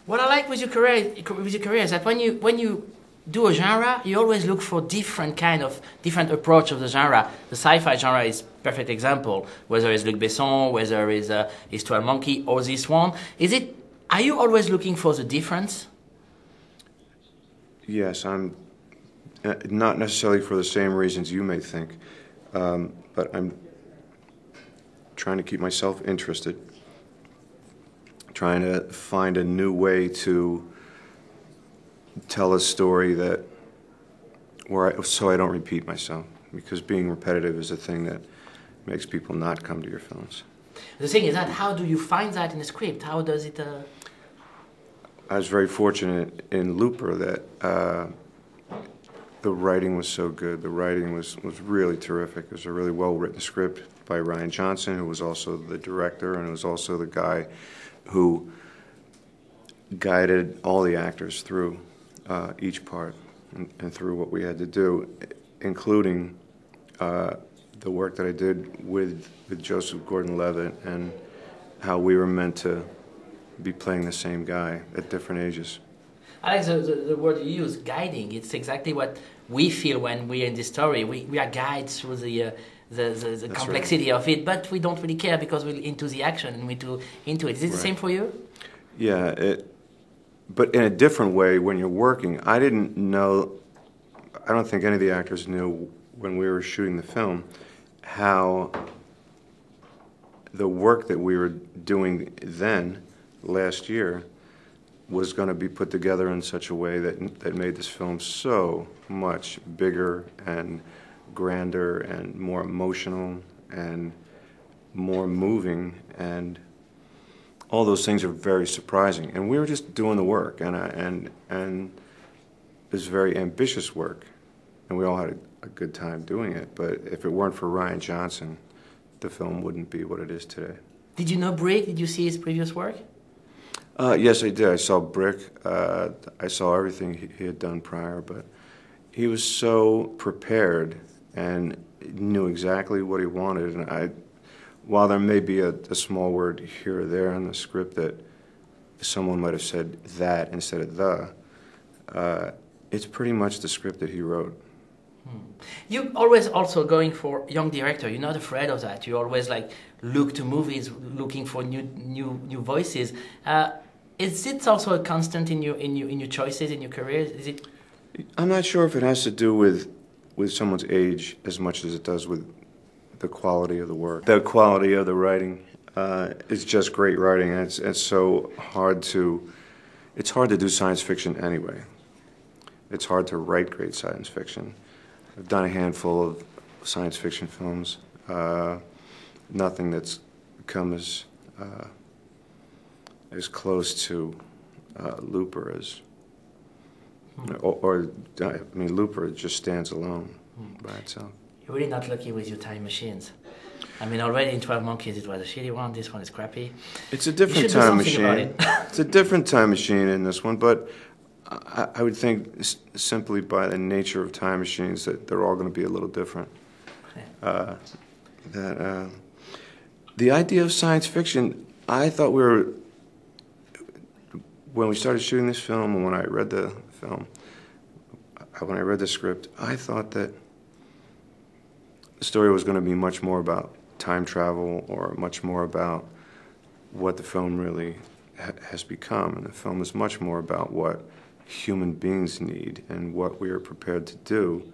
What I like with your career is that when you do a genre, you always look for different approach of the genre. The sci-fi genre is perfect example. Whether it's Luc Besson, whether it's 12 Monkey or this one, are you always looking for the difference? Yes, I'm not necessarily for the same reasons you may think, but I'm trying to keep myself interested, trying to find a new way to tell a story so I don't repeat myself, because being repetitive is a thing that makes people not come to your films. The thing is that how do you find that in the script? How does it? I was very fortunate in Looper that the writing was so good. The writing was really terrific. It was a really well-written script by Ryan Johnson, who was also the director, and was also the guy who guided all the actors through each part and through what we had to do, including the work that I did with Joseph Gordon-Levitt and how we were meant to be playing the same guy at different ages. I like the word you use, guiding. It's exactly what we feel when we're in this story. We are guided through the complexity of it, but we don't really care because we're into the action and we're into it. Is it the same for you? Yeah, but in a different way when you're working. I didn't know, I don't think any of the actors knew when we were shooting the film how the work that we were doing then, last year, was going to be put together in such a way that made this film so much bigger and grander and more emotional and more moving, and all those things are very surprising. And we were just doing the work, and it was very ambitious work, and we all had a good time doing it. But if it weren't for Ryan Johnson, the film wouldn't be what it is today. Did you know Brick? Did you see his previous work? Yes, I did. I saw Brick. I saw everything he had done prior, but he was so prepared and knew exactly what he wanted. And while there may be a small word here or there in the script that someone might have said that instead of the, it's pretty much the script that he wrote. You always also going for young director. You're not afraid of that. You always look to movies, looking for new voices. Is it also a constant in your choices in your career? Is it? I'm not sure if it has to do with someone's age as much as it does with the quality of the work. The quality of the writing is just great writing, and it's so hard to. It's hard to do science fiction anyway. It's hard to write great science fiction. I've done a handful of science fiction films. Nothing that's come as close to Looper as, Looper just stands alone by itself. You're really not lucky with your time machines. I mean, already in 12 Monkeys it was a shitty one. This one is crappy. It's a different time machine. It's a different time machine in this one, but I would think simply by the nature of time machines that they're all going to be a little different. Yeah. The idea of science fiction, I thought when we started shooting this film and when I read the film, when I read the script, I thought that the story was going to be much more about time travel or much more about what the film really has become. And the film is much more about what human beings need and what we are prepared to do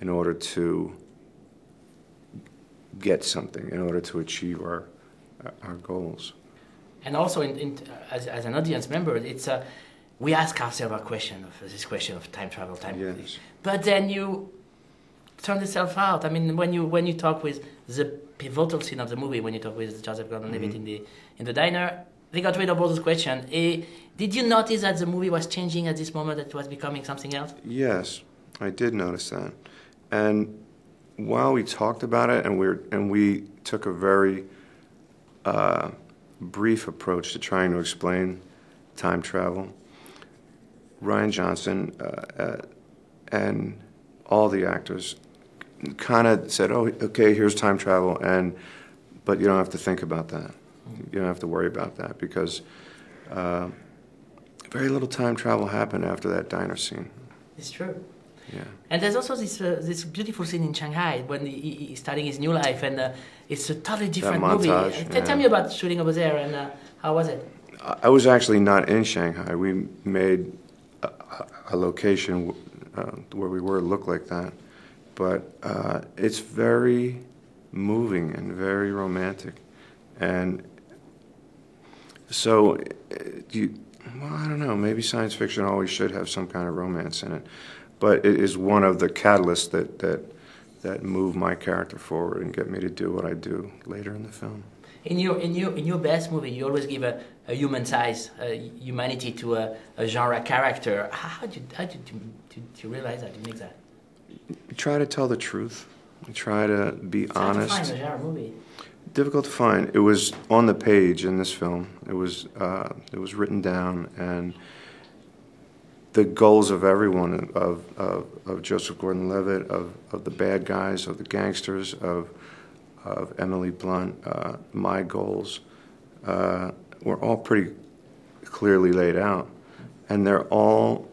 in order to get something, in order to achieve our goals. And also, as an audience member, it's we ask ourselves this question of time travel, Yes. But then you turn yourself out. I mean, when you talk with the pivotal scene of the movie, when you talk with Joseph Gordon-Levitt in the diner, they got rid of all those questions. Did you notice that the movie was changing at this moment, that it was becoming something else? Yes, I did notice that. And while we talked about it, and we took a very brief approach to trying to explain time travel, Ryan Johnson and all the actors kind of said, "Oh, okay, here's time travel, but you don't have to think about that. You don't have to worry about that because very little time travel happened after that diner scene. It's true. Yeah. And there's also this beautiful scene in Shanghai when he's starting his new life, and it's a totally different movie. Tell me about shooting over there, and how was it? I was actually not in Shanghai. We made a location where we were look like that, but it's very moving and very romantic, and so I don't know. Maybe science fiction always should have some kind of romance in it. But it is one of the catalysts that move my character forward and get me to do what I do later in the film. In your best movie, you always give a human size, humanity to a genre character. How did you realize that? You make that? You try to tell the truth. You try to be honest. Hard to find a genre movie. Difficult to find. It was on the page in this film. It was written down, and the goals of everyone, of Joseph Gordon-Levitt, of the bad guys, of the gangsters, of Emily Blunt, my goals, were all pretty clearly laid out, and they're all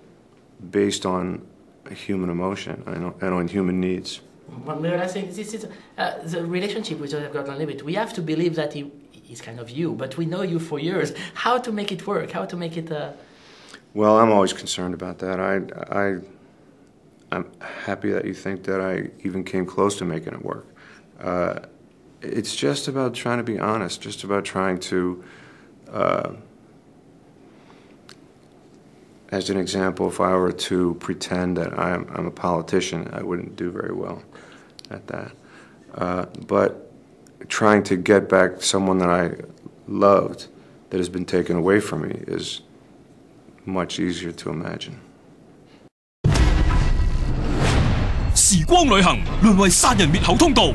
based on human emotion and on human needs. But I think this is the relationship with Joseph Gordon-Levitt. We have to believe that he's kind of you, but we know you for years. How to make it work? How to make it? Well, I'm always concerned about that. I'm happy that you think that I even came close to making it work. It's just about trying to be honest, just about trying to, as an example, if I were to pretend that I'm a politician, I wouldn't do very well at that. But trying to get back someone that I loved that has been taken away from me is much easier to imagine. 時光旅行淪為殺人滅口通道，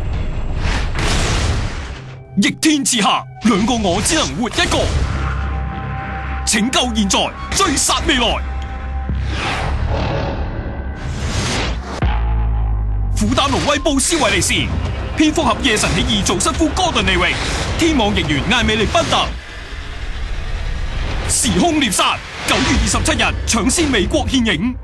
逆天之下，兩個我只能活一個，拯救現在，追殺未來。虎膽龍威布斯維利士，蝙蝠俠夜神起義祖瑟夫哥頓利域，天網翼猿艾美利賓特，時凶獵殺9月27日搶先美國獻映。